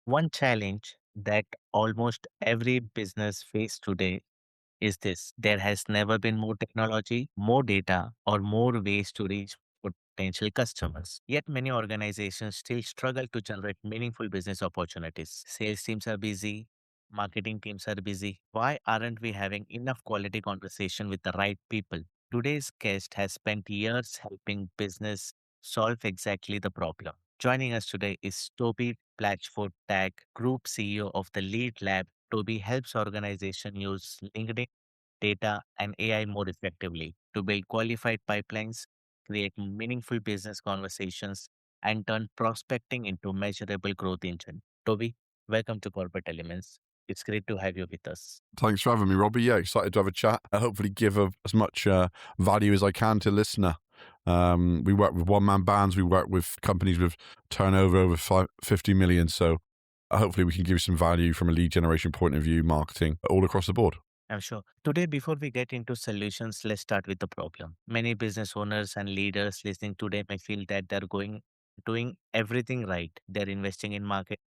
One challenge that almost every business faces today is this: there has never been more technology, more data, or more ways to reach potential customers. Yet many organizations still struggle to generate meaningful business opportunities. Sales teams are busy, marketing teams are busy. Why aren't we having enough quality conversation with the right people? Today's guest has spent years helping business solve exactly the problem. Joining us today is Toby Blatchford Tagg, Group CEO of the Lead Lab. Toby helps organizations use LinkedIn data, and AI more effectively to build qualified pipelines, create meaningful business conversations, and turn prospecting into measurable growth engine. Toby, welcome to Corporate Elements. It's great to have you with us. Thanks for having me, Robbie. Yeah, excited to have a chat. I hopefully give as much value as I can to listener. We work with one-man bands. We work with companies with turnover over 50 million. So hopefully we can give you some value from a lead generation point of view, marketing, all across the board. I'm sure. Today, before we get into solutions, let's start with the problem. Many business owners and leaders listening today may feel that doing everything right. They're investing in market,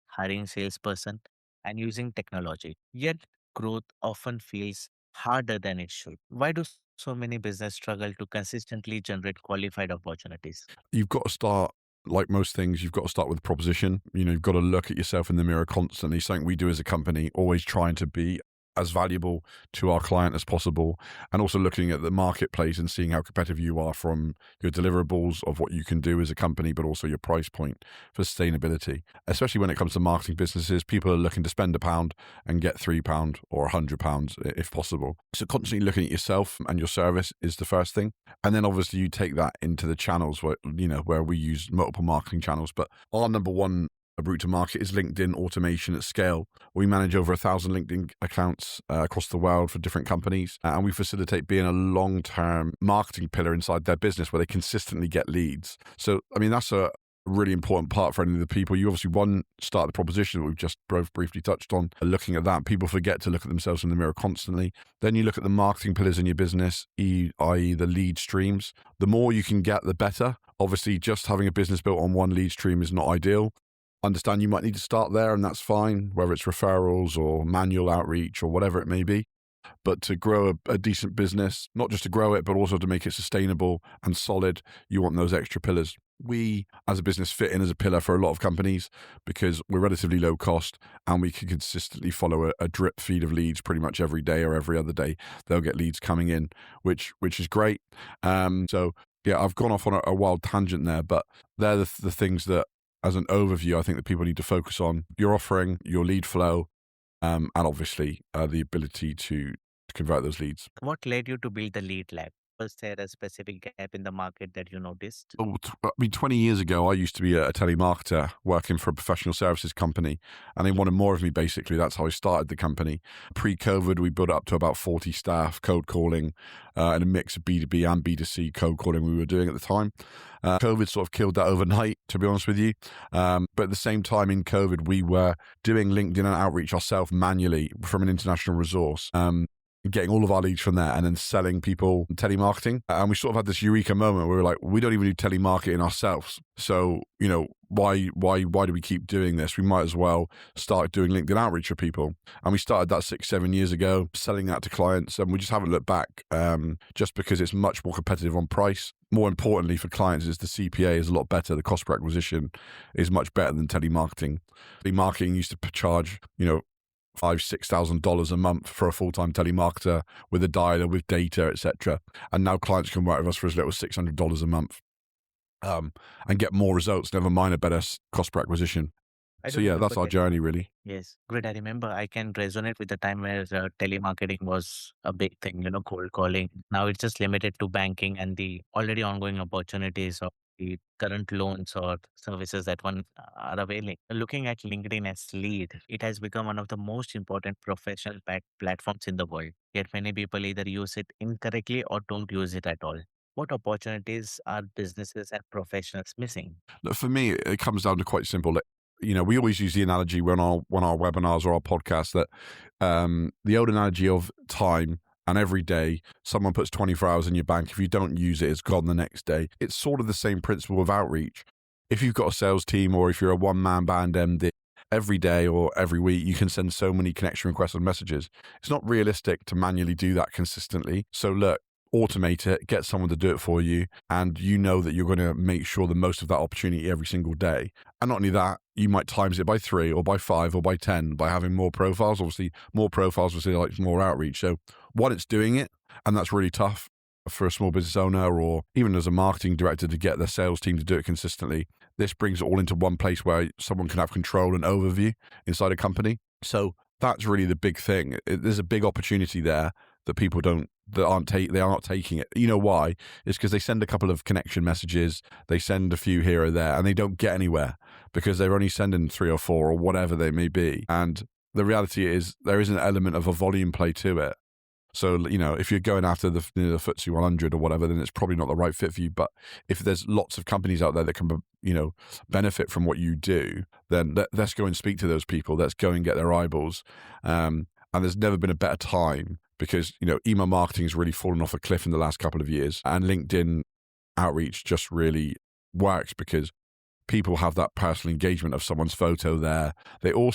hiring salesperson, and using technology. Yet growth often feels harder than it should. Why do so many business struggle to consistently generate qualified opportunities? You've got to start, like most things, you've got to start with proposition. You've got to look at yourself in the mirror constantly. Something we do as a company, always trying to be as valuable to our client as possible, and also looking at the marketplace and seeing how competitive you are from your deliverables of what you can do as a company, but also your price point for sustainability. Especially when it comes to marketing businesses, people are looking to spend £1 and get £3 or £100 if possible. So constantly looking at yourself and your service is the first thing. And then obviously you take that into the channels where we use multiple marketing channels. But our number one route to market is LinkedIn automation at scale. We manage over 1,000 LinkedIn accounts across the world for different companies, and we facilitate being a long-term marketing pillar inside their business where they consistently get leads. So, I mean, that's a really important part for any of the people. You obviously, start the proposition that we've just briefly touched on. Looking at that, people forget to look at themselves in the mirror constantly. Then you look at the marketing pillars in your business, i.e. the lead streams. The more you can get, the better. Obviously, just having a business built on one lead stream is not ideal. Understand you might need to start there, and that's fine, whether it's referrals or manual outreach or whatever it may be. But to grow a decent business, not just to grow it, but also to make it sustainable and solid, you want those extra pillars. We, as a business, fit in as a pillar for a lot of companies because we're relatively low cost and we can consistently follow a drip feed of leads pretty much every day or every other day. They'll get leads coming in, which is great. So yeah, I've gone off on a wild tangent there, but they're the things that, as an overview, I think that people need to focus on: your offering, your lead flow, and obviously the ability to convert those leads. What led you to build the lead lab? Was there a specific gap in the market that you noticed? 20 years ago, I used to be a telemarketer working for a professional services company, and they wanted more of me, basically. That's how I started the company. Pre-COVID, we built up to about 40 staff, cold calling, and a mix of B2B and B2C cold calling we were doing at the time. COVID sort of killed that overnight, to be honest with you. But at the same time, in COVID, we were doing LinkedIn and outreach ourselves manually from an international resource. Getting all of our leads from there and then selling people telemarketing. And we sort of had this eureka moment where we were like, we don't even do telemarketing ourselves. So, why do we keep doing this? We might as well start doing LinkedIn outreach for people. And we started that 6-7 years ago, selling that to clients. And we just haven't looked back, just because it's much more competitive on price. More importantly for clients is the CPA is a lot better. The cost per acquisition is much better than telemarketing. Telemarketing used to charge, $5,000-$6,000 a month for a full-time telemarketer with a dialer, with data, etc. And now clients can work with us for as little as $600 a month, and get more results, never mind a better cost per acquisition. I So do yeah, that's remember our that. journey, really. Yes, great. I remember I can resonate with the time where telemarketing was a big thing, cold calling. Now it's just limited to banking and the already ongoing opportunities of the current loans or services that one are availing. Looking at LinkedIn as lead, it has become one of the most important professional platforms in the world. Yet many people either use it incorrectly or don't use it at all. What opportunities are businesses and professionals missing? Look, for me, it comes down to quite simple. We always use the analogy when our webinars or our podcasts that the old analogy of time. And every day, someone puts 24 hours in your bank. If you don't use it, it's gone the next day. It's sort of the same principle of outreach. If you've got a sales team or if you're a one-man band MD every day or every week, you can send so many connection requests and messages. It's not realistic to manually do that consistently. So look, automate it, get someone to do it for you, and you know that you're going to make sure the most of that opportunity every single day. And not only that, you might times it by 3 or by 5 or by 10 by having more profiles. Obviously, more profiles will say like more outreach. So one, it's doing it, and that's really tough for a small business owner or even as a marketing director to get their sales team to do it consistently. This brings it all into one place where someone can have control and overview inside a company. So that's really the big thing. There's a big opportunity there that people they are not taking it. You know why? It's because they send a couple of connection messages, they send a few here or there, and they don't get anywhere because they're only sending 3 or 4 or whatever they may be. And the reality is there is an element of a volume play to it. So, if you're going after the FTSE 100 or whatever, then it's probably not the right fit for you. But if there's lots of companies out there that can, benefit from what you do, then let's go and speak to those people. Let's go and get their eyeballs. And there's never been a better time because, email marketing has really fallen off a cliff in the last couple of years. And LinkedIn outreach just really works because people have that personal engagement of someone's photo there. We're all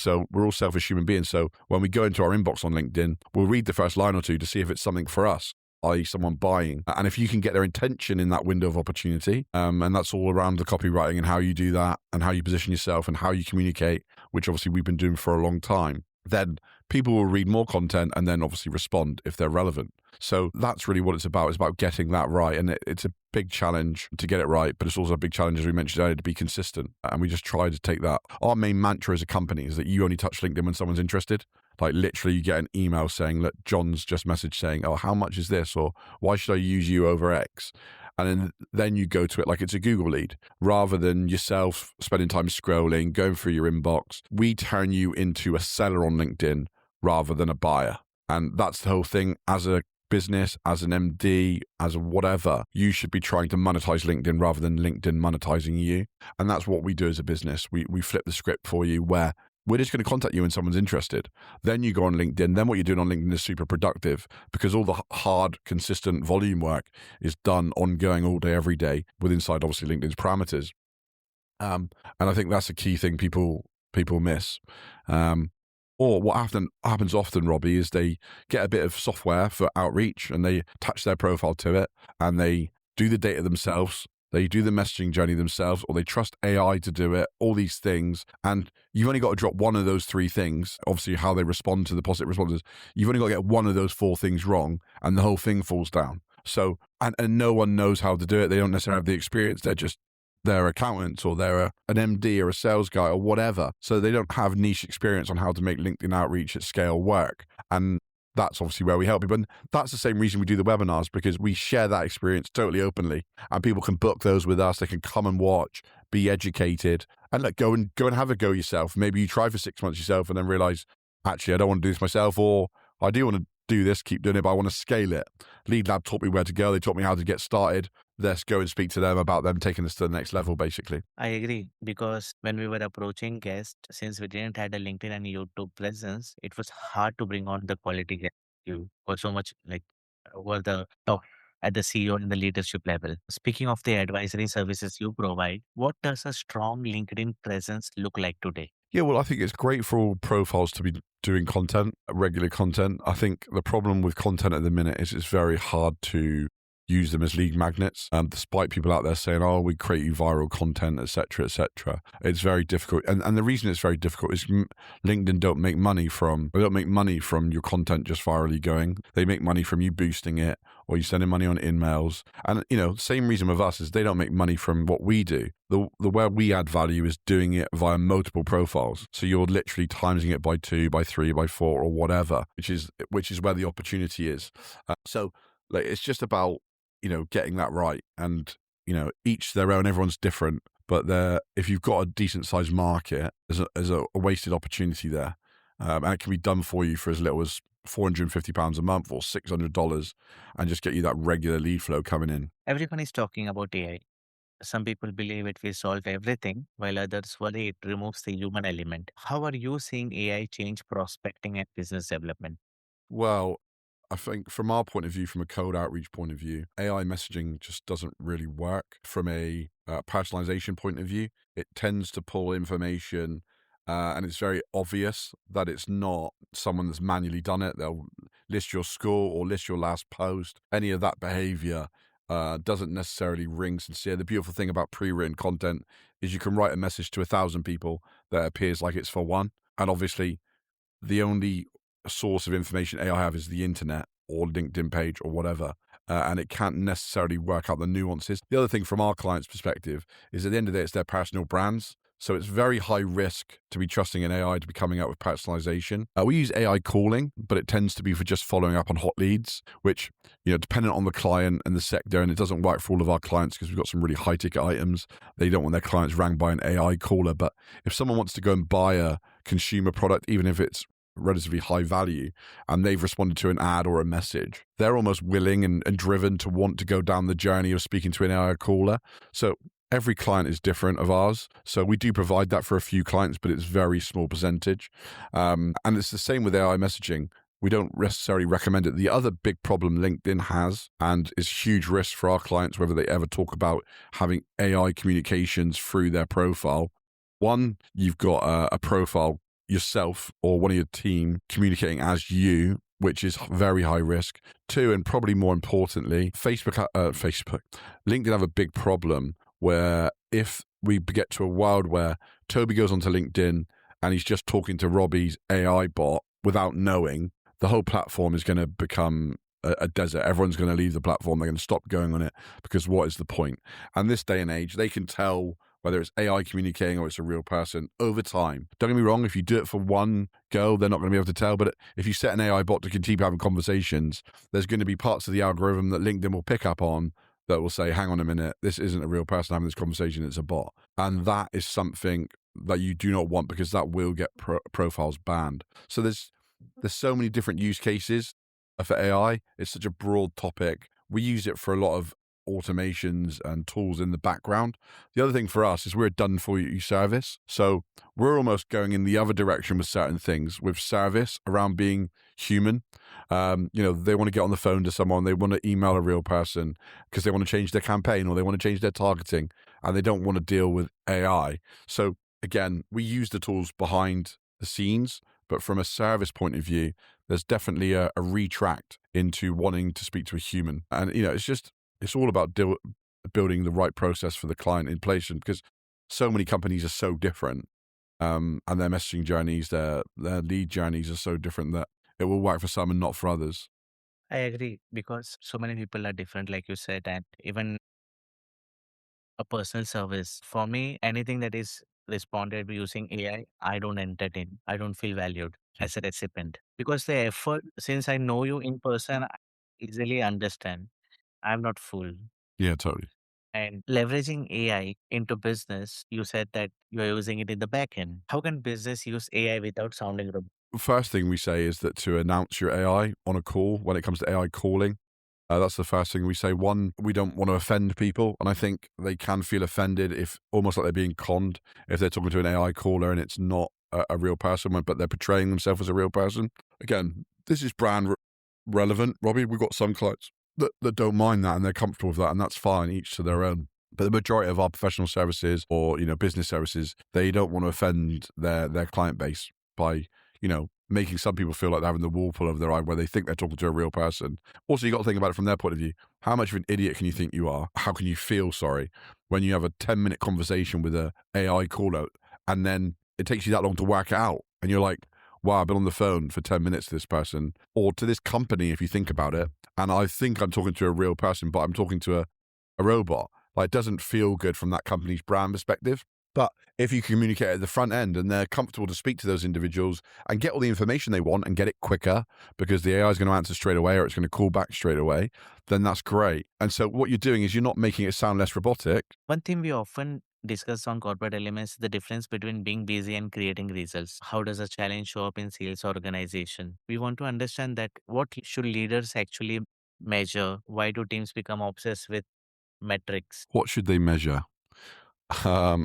selfish human beings. So when we go into our inbox on LinkedIn, we'll read the first line or two to see if it's something for us, i.e. someone buying. And if you can get their intention in that window of opportunity, and that's all around the copywriting and how you do that and how you position yourself and how you communicate, which obviously we've been doing for a long time, then people will read more content and then obviously respond if they're relevant. So that's really what it's about. It's about getting that right. And it's a big challenge to get it right, but it's also a big challenge, as we mentioned earlier, to be consistent. And we just try to take that. Our main mantra as a company is that you only touch LinkedIn when someone's interested. Like literally you get an email saying, look, John's just messaged saying, oh, how much is this? Or why should I use you over X? And then you go to it like it's a Google lead rather than yourself spending time scrolling, going through your inbox. We turn you into a seller on LinkedIn rather than a buyer. And that's the whole thing. As a business, as an MD, as a whatever, you should be trying to monetize LinkedIn rather than LinkedIn monetizing you. And that's what we do as a business. We flip the script for you where we're just going to contact you when someone's interested. Then you go on LinkedIn. Then what you're doing on LinkedIn is super productive because all the hard, consistent volume work is done ongoing all day, every day with inside, obviously, LinkedIn's parameters. And I think that's a key thing people miss. Or what happens often, Robbie, is they get a bit of software for outreach and they attach their profile to it and they do the data themselves. They do the messaging journey themselves, or they trust AI to do it, all these things. And you've only got to drop one of those 3 things, obviously how they respond to the positive responses. You've only got to get one of those 4 things wrong and the whole thing falls down. So, and no one knows how to do it. They don't necessarily have the experience. They're accountants or they're an MD or a sales guy or whatever. So they don't have niche experience on how to make LinkedIn outreach at scale work. And that's obviously where we help people. And that's the same reason we do the webinars, because we share that experience totally openly and people can book those with us. They can come and watch, be educated, and go and have a go yourself. Maybe you try for 6 months yourself and then realize, actually, I don't want to do this myself, or I do want to do this, keep doing it, but I want to scale it. Lead Lab taught me where to go. They taught me how to get started. Let's go and speak to them about them taking us to the next level, basically. I agree because when we were approaching guests, since we didn't had a LinkedIn and YouTube presence, it was hard to bring on the quality guests. You were so much like over the top at the CEO and the leadership level. Speaking of the advisory services you provide, what does a strong LinkedIn presence look like today? Yeah, well, I think it's great for all profiles to be doing content, regular content. I think the problem with content at the minute is it's very hard to use them as lead magnets. Despite people out there saying, oh, we create you viral content, etc., etc., it's very difficult. And the reason it's very difficult is LinkedIn don't make money from your content just virally going. They make money from you boosting it or you sending money on emails. And, same reason with us is they don't make money from what we do. The where we add value is doing it via multiple profiles. So you're literally timesing it by 2, by 3, by 4 or whatever, which is where the opportunity is. So it's just about, getting that right. And, each their own, everyone's different. But if you've got a decent sized market, there's a wasted opportunity there. And it can be done for you for as little as £450 a month or $600 and just get you that regular lead flow coming in. Everyone is talking about AI. Some people believe it will solve everything, while others worry it removes the human element. How are you seeing AI change prospecting and business development? Well, I think from our point of view, from a cold outreach point of view, AI messaging just doesn't really work. From a personalization point of view, it tends to pull information and it's very obvious that it's not someone that's manually done it. They'll list your score or list your last post. Any of that behavior doesn't necessarily ring sincere. The beautiful thing about pre-written content is you can write a message to 1,000 people that appears like it's for one. And obviously, the only source of information AI have is the internet or LinkedIn page or whatever. And it can't necessarily work out the nuances. The other thing from our client's perspective is at the end of the day, it's their personal brands. So it's very high risk to be trusting an AI to be coming out with personalization. We use AI calling, but it tends to be for just following up on hot leads, which, dependent on the client and the sector, and it doesn't work for all of our clients because we've got some really high ticket items. They don't want their clients rang by an AI caller. But if someone wants to go and buy a consumer product, even if it's relatively high value, and they've responded to an ad or a message, they're almost willing and driven to want to go down the journey of speaking to an AI caller. So every client is different of ours. So we do provide that for a few clients, but it's very small percentage. And it's the same with AI messaging. We don't necessarily recommend it. The other big problem LinkedIn has, and is huge risk for our clients, whether they ever talk about having AI communications through their profile. One, you've got a profile yourself or one of your team communicating as you, which is very high risk. Two, and probably more importantly, LinkedIn have a big problem where if we get to a world where Toby goes onto LinkedIn and he's just talking to Robbie's AI bot without knowing, the whole platform is going to become a desert. Everyone's going to leave the platform. They're going to stop going on it because what is the point? And this day and age, they can tell whether it's AI communicating or it's a real person over time. Don't get me wrong, if you do it for one go, they're not going to be able to tell. But if you set an AI bot to continue having conversations, there's going to be parts of the algorithm that LinkedIn will pick up on that will say, hang on a minute, this isn't a real person having this conversation, it's a bot. And that is something that you do not want because that will get profiles banned. So there's so many different use cases for AI. It's such a broad topic. We use it for a lot of automations and tools in the background. The other thing for us is we're a done for you service. So we're almost going in the other direction with certain things with service around being human. They want to get on the phone to someone, they want to email a real person because they want to change their campaign or they want to change their targeting and they don't want to deal with AI. So again, we use the tools behind the scenes, but from a service point of view, there's definitely a retract into wanting to speak to a human. And, it's all about building the right process for the client in place, because so many companies are so different, and their messaging journeys, their lead journeys are so different that it will work for some and not for others. I agree because so many people are different, like you said, and even a personal service. For me, anything that is responded using AI, I don't entertain. I don't feel valued as a recipient because the effort, since I know you in person, I easily understand. I'm not fool. Yeah, totally. And leveraging AI into business, you said that you're using it in the back end. How can business use AI without sounding robotic? First thing we say is that to announce your AI on a call, when it comes to AI calling, that's the first thing we say. One, we don't want to offend people. And I think they can feel offended if almost like they're being conned if they're talking to an AI caller and it's not a real person, but they're portraying themselves as a real person. Again, this is brand relevant, Robbie. We've got some clients that don't mind that and they're comfortable with that, and that's fine, each to their own. But the majority of our professional services or, business services, they don't want to offend their client base by, making some people feel like they're having the wool pulled over their eye where they think they're talking to a real person. Also, you got to think about it from their point of view. How much of an idiot can you think you are? How can you feel sorry when you have a 10-minute conversation with a AI caller and then it takes you that long to work it out? And you're like, wow, I've been on the phone for 10 minutes to this person or to this company, if you think about it. And I think I'm talking to a real person, but I'm talking to a robot. Like, it doesn't feel good from that company's brand perspective. But if you communicate at the front end and they're comfortable to speak to those individuals and get all the information they want and get it quicker because the AI is going to answer straight away or it's going to call back straight away, then that's great. And so what you're doing is you're not making it sound less robotic. One thing we often discuss on corporate elements is the difference between being busy and creating results. How does a challenge show up in sales organization? We want to understand that what should leaders actually measure? Why do teams become obsessed with metrics? What should they measure?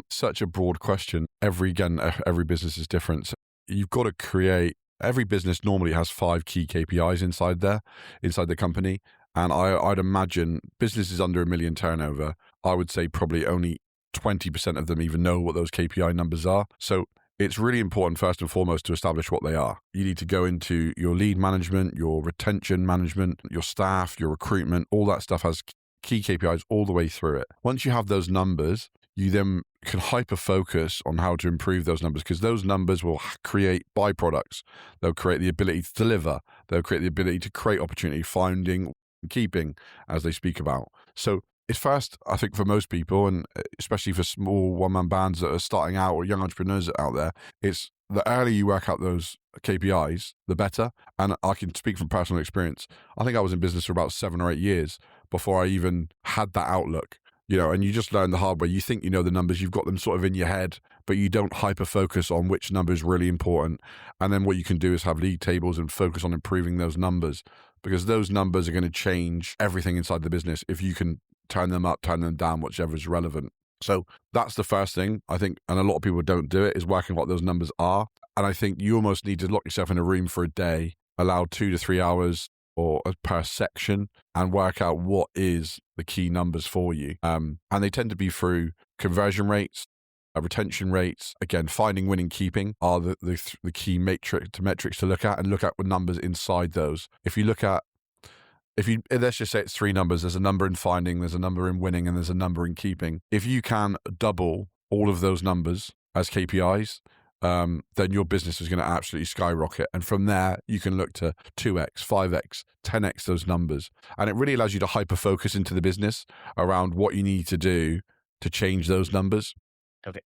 Such a broad question. Every business is different. So you've got to create. Every business normally has 5 key KPIs inside the company. And I'd imagine businesses under $1 million turnover, I would say probably only 20% of them even know what those KPI numbers are. So it's really important, first and foremost, to establish what they are. You need to go into your lead management, your retention management, your staff, your recruitment, all that stuff has key KPIs all the way through it. Once you have those numbers, you then can hyper focus on how to improve those numbers, because those numbers will create byproducts. They'll create the ability to deliver. They'll create the ability to create opportunity, finding, keeping, as they speak about. So it's first, I think, for most people, and especially for small one-man bands that are starting out or young entrepreneurs out there, it's the earlier you work out those KPIs, the better. And I can speak from personal experience. I think I was in business for about 7 or 8 years before I even had that outlook. And you just learn the hard way. You think you know the numbers, you've got them sort of in your head, but you don't hyper focus on which number is really important. And then what you can do is have league tables and focus on improving those numbers, because those numbers are going to change everything inside the business if you can turn them up, turn them down, whichever is relevant. So that's the first thing, I think, and a lot of people don't do it, is working what those numbers are. And I think you almost need to lock yourself in a room for a day, allow 2 to 3 hours or per section, and work out what is the key numbers for you. And they tend to be through conversion rates, retention rates. Again, finding, winning, keeping are the key metrics to look at, and look at the numbers inside those. Let's just say it's 3 numbers. There's a number in finding, there's a number in winning, and there's a number in keeping. If you can double all of those numbers as KPIs, then your business is going to absolutely skyrocket. And from there, you can look to 2x, 5x, 10x those numbers. And it really allows you to hyper focus into the business around what you need to do to change those numbers. Okay.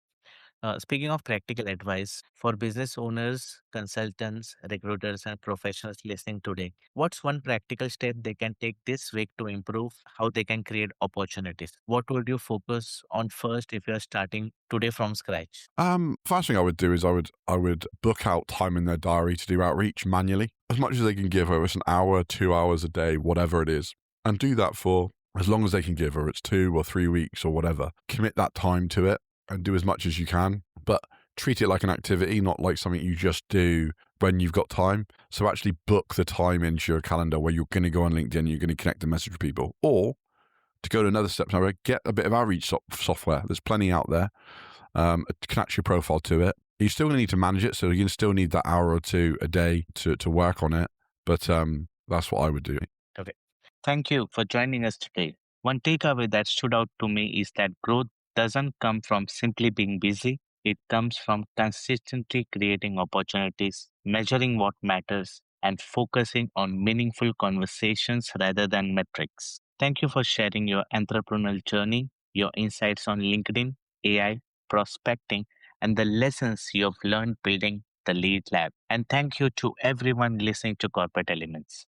Speaking of practical advice for business owners, consultants, recruiters, and professionals listening today, what's one practical step they can take this week to improve how they can create opportunities? What would you focus on first if you're starting today from scratch? First thing I would do is I would book out time in their diary to do outreach manually, as much as they can give, whether it's an hour, 2 hours a day, whatever it is, and do that for as long as they can give, whether it's 2 or 3 weeks or whatever. Commit that time to it and do as much as you can, but treat it like an activity, not like something you just do when you've got time. So actually book the time into your calendar where you're going to go on LinkedIn, you're going to connect and message with people. Or to go to another step now, get a bit of outreach software. There's plenty out there. Attach your profile to it. You still need to manage it, so you still need that hour or 2 a day to work on it. But that's what I would do. Okay. Thank you for joining us today. One takeaway that stood out to me is that growth doesn't come from simply being busy. It comes from consistently creating opportunities, measuring what matters, and focusing on meaningful conversations rather than metrics. Thank you for sharing your entrepreneurial journey, your insights on LinkedIn, AI, prospecting, and the lessons you've learned building the Lead Lab. And thank you to everyone listening to Corporate Elements.